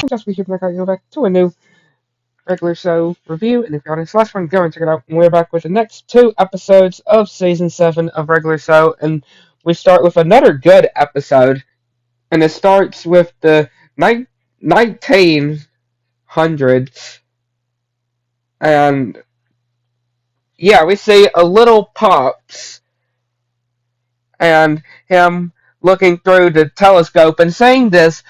Just we should go back to a new regular show review, and if you're on this last one, go and check it out. And we're back with the next two episodes of season 7 of regular show, and we start with another good episode, and it starts with the 1900s, and yeah, we see a little Pops and him looking through the telescope and seeing this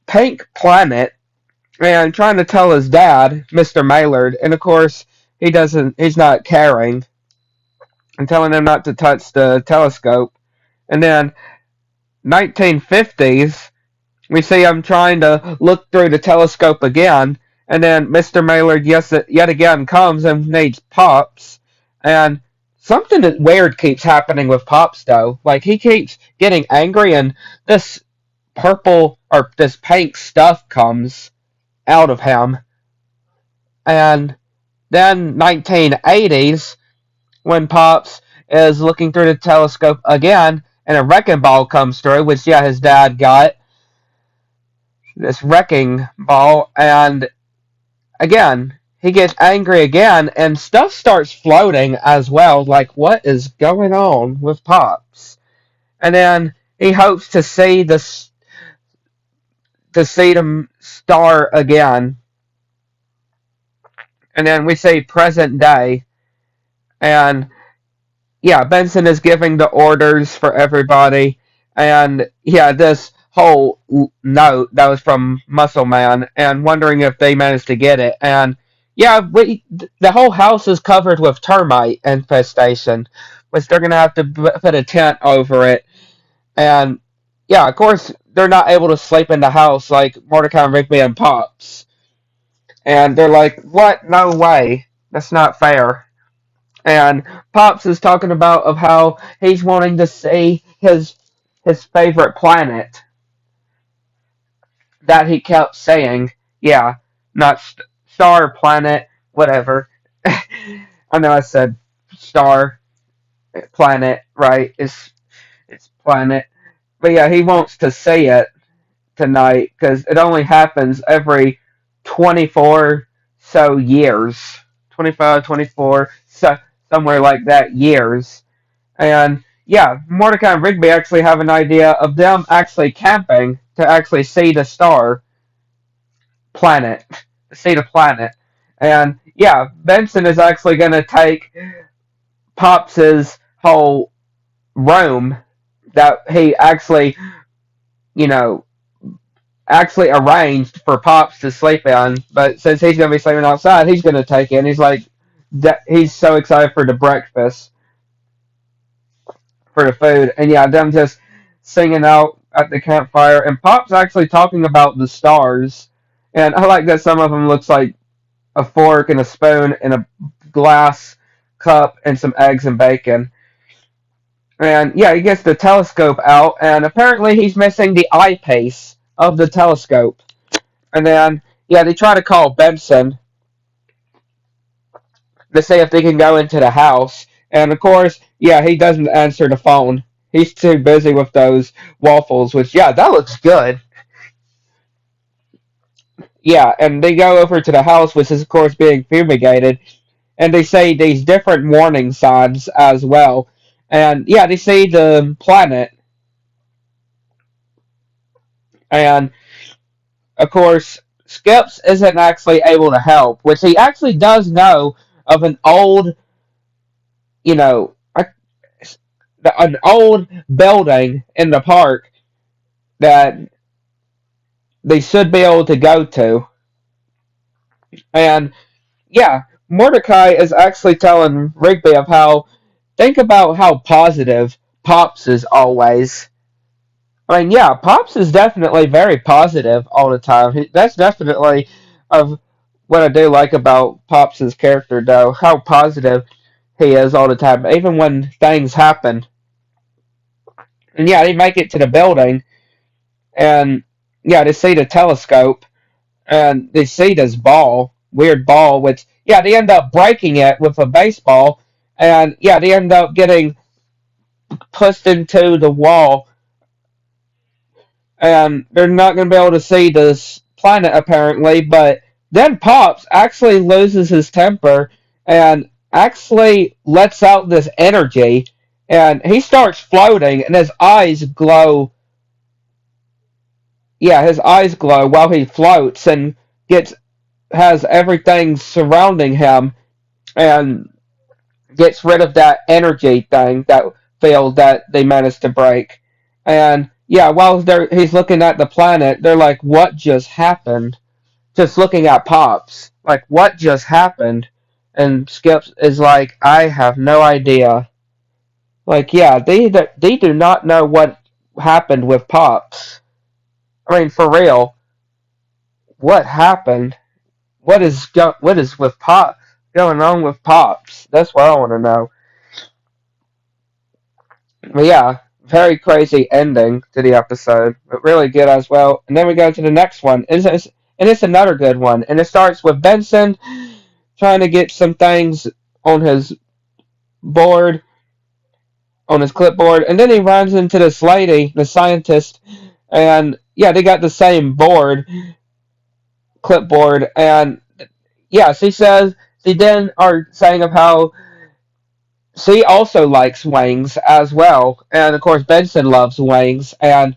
pink planet and trying to tell his dad, Mr. Maylard, and of course he's not caring and telling him not to touch the telescope. And then 1950s, we see him trying to look through the telescope again, and then Mr. Maylard yet again comes and needs Pops, and something weird keeps happening with Pops though. Like he keeps getting angry, and this purple or this pink stuff comes out of him. And then 1980s, when Pops is looking through the telescope again, and a wrecking ball comes through, which yeah, his dad got this wrecking ball, and again he gets angry again, and stuff starts floating as well. Like what is going on with Pops? And then he hopes to see them star again, and then we see present day, and yeah, Benson is giving the orders for everybody, and yeah, this whole note that was from Muscle Man, and wondering if they managed to get it, and yeah, the whole house is covered with termite infestation, which they're gonna have to put a tent over it, and yeah, of course they're not able to sleep in the house like Mordecai and Rigby and Pops, and they're like, "What? No way! That's not fair." And Pops is talking about of how he's wanting to see his favorite planet that he kept saying. Yeah, not star planet, whatever. I know I said star planet, right? It's planet, but yeah, he wants to see it tonight because it only happens every 24 so years, 25, 24, so somewhere like that years. And yeah, Mordecai and Rigby actually have an idea of them actually camping to actually see the star planet, see the planet. And yeah, Benson is actually going to take Pops's whole room that he actually, you know, actually arranged for Pops to sleep in. But since he's going to be sleeping outside, he's going to take it. And he's like, he's so excited for the breakfast, for the food, and yeah, them just singing out at the campfire, and Pop's actually talking about the stars, and I like that some of them looks like a fork and a spoon and a glass cup and some eggs and bacon, and yeah, he gets the telescope out, and apparently he's missing the eyepiece of the telescope, and then yeah, they try to call Benson to see if they can go into the house. And of course, yeah, he doesn't answer the phone. He's too busy with those waffles, which, yeah, that looks good. Yeah, and they go over to the house, which is, of course, being fumigated. And they say these different warning signs as well. And yeah, they see the planet. And of course, Skips isn't actually able to help, which he actually does know of an old, you know, an old building in the park that they should be able to go to. And yeah, Mordecai is actually telling Rigby of how think about how positive Pops is always. I mean, yeah, Pops is definitely very positive all the time. That's definitely of what I do like about Pops's character, though, how positive he is all the time, even when things happen. And yeah, they make it to the building, and yeah, they see the telescope, and they see this weird ball, which yeah, they end up breaking it with a baseball, and yeah, they end up getting pushed into the wall, and they're not going to be able to see this planet apparently, but then Pops actually loses his temper and actually lets out this energy, and he starts floating, and his eyes glow. Yeah, his eyes glow while he floats and gets has everything surrounding him, and gets rid of that energy thing, that field that they managed to break. And yeah, while he's looking at the planet, they're like, "What just happened?" Just looking at Pops, like, "What just happened?" And Skips is like, "I have no idea." Like, yeah, they do not know what happened with Pops. I mean, for real, what happened? What is with Pop going on with Pops? That's what I want to know. But yeah, very crazy ending to the episode, but really good as well. And then we go to the next one, and it's another good one. And it starts with Benson trying to get some things on his board, on his clipboard, and then he runs into this lady, the scientist, and yeah, they got the same clipboard, and yeah, she then are saying of how she also likes wings as well, and of course Benson loves wings, and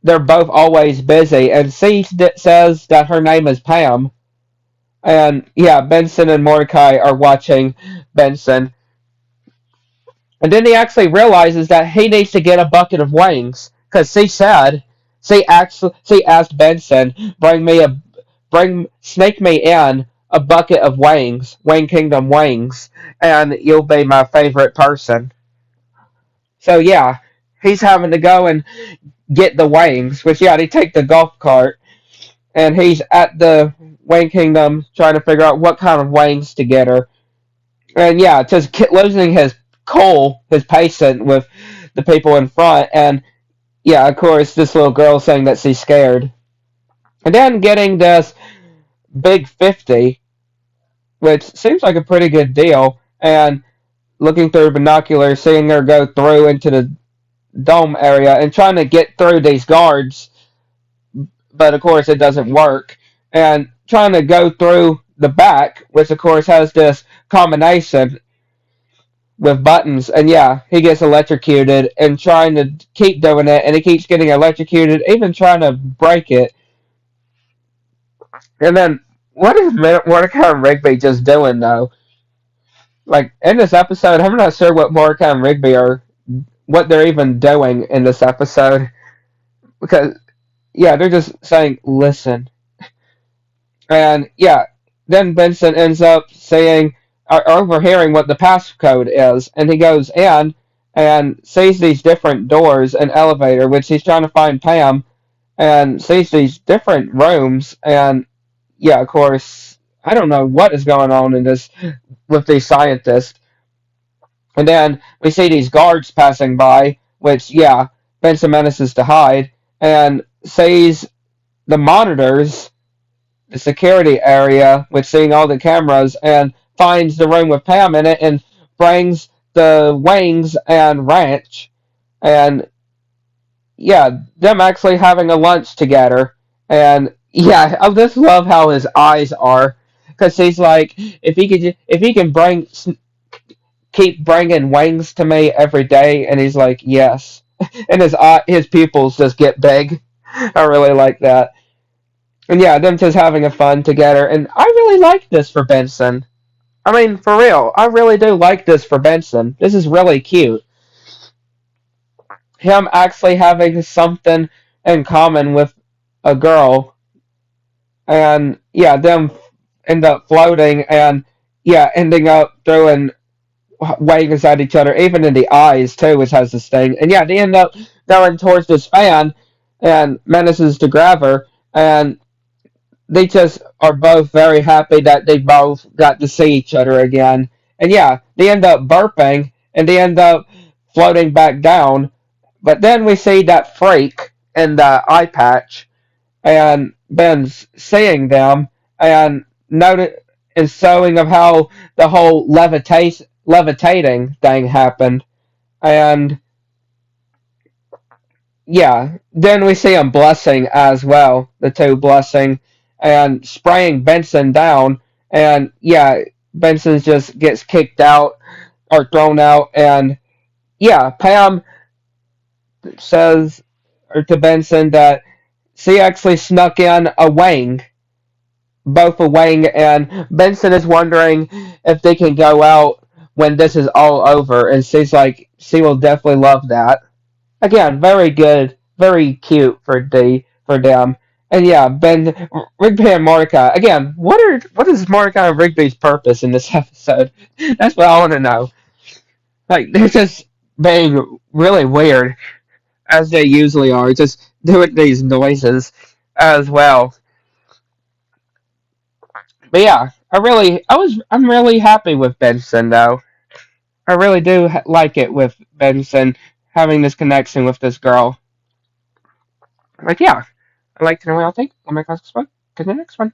they're both always busy. And says that her name is Pam, and yeah, Benson and Mordecai are watching Benson, and then he actually realizes that he needs to get a bucket of wings because she asked Benson, bring snake me in a bucket of wings, Wayne Kingdom wings, and you'll be my favorite person. So yeah, he's having to go and get the wings, which yeah, they take the golf cart, and he's at the Wayne Kingdom trying to figure out what kind of wings to get her. And yeah, just losing his cool, his patience with the people in front, and yeah, of course, this little girl saying that she's scared, and then getting this big 50, which seems like a pretty good deal, and looking through binoculars, seeing her go through into the dome area and trying to get through these guards, but of course it doesn't work. And trying to go through the back, which of course has this combination with buttons, and yeah, he gets electrocuted and trying to keep doing it, and he keeps getting electrocuted, even trying to break it. And then, what is Mordecai and Rigby just doing though? Like in this episode, I'm not sure what Mordecai and Rigby are, what they're even doing in this episode, because yeah, they're just saying, "Listen." And yeah, then Benson ends up saying, or overhearing what the passcode is, and he goes in and sees these different doors and elevator, which he's trying to find Pam, and sees these different rooms, and yeah, of course, I don't know what is going on in this with these scientists. And then we see these guards passing by, which yeah, Benson manages to hide and sees the monitors, the security area with seeing all the cameras, and finds the room with Pam in it and brings the wings and ranch, and yeah, them actually having a lunch together. And yeah, I just love how his eyes are, because he's like, if he can keep bringing wings to me every day, and he's like, yes, and his pupils just get big. I really like that. And yeah, them just having a fun together, and I really like this for Benson. I mean, for real, I really do like this for Benson. This is really cute. Him actually having something in common with a girl, and yeah, them end up floating, and yeah, ending up throwing wings at each other, even in the eyes too, which has this thing. And yeah, they end up going towards this fan, and manages to grab her, and they just are both very happy that they both got to see each other again. And yeah, they end up burping and they end up floating back down. But then we see that freak in the eye patch, and Ben's seeing them and noted and showing of how the whole levitating thing happened. And yeah, then we see him blessing as well, the two blessing and spraying Benson down, and yeah, Benson just gets kicked out or thrown out, and yeah, Pam says or to Benson that she actually snuck in a Wang, both a Wang, and Benson is wondering if they can go out when this is all over, and she's like, she will definitely love that. Again, very good, very cute for them. And yeah, Rigby and Mordecai. Again, what is Mordecai and Rigby's purpose in this episode? That's what I want to know. Like they're just being really weird as they usually are, just doing these noises as well. But yeah, I'm really happy with Benson though. I really do like it with Benson having this connection with this girl. Like yeah, I'd like to know what y'all think. I'll make us one. To the next one.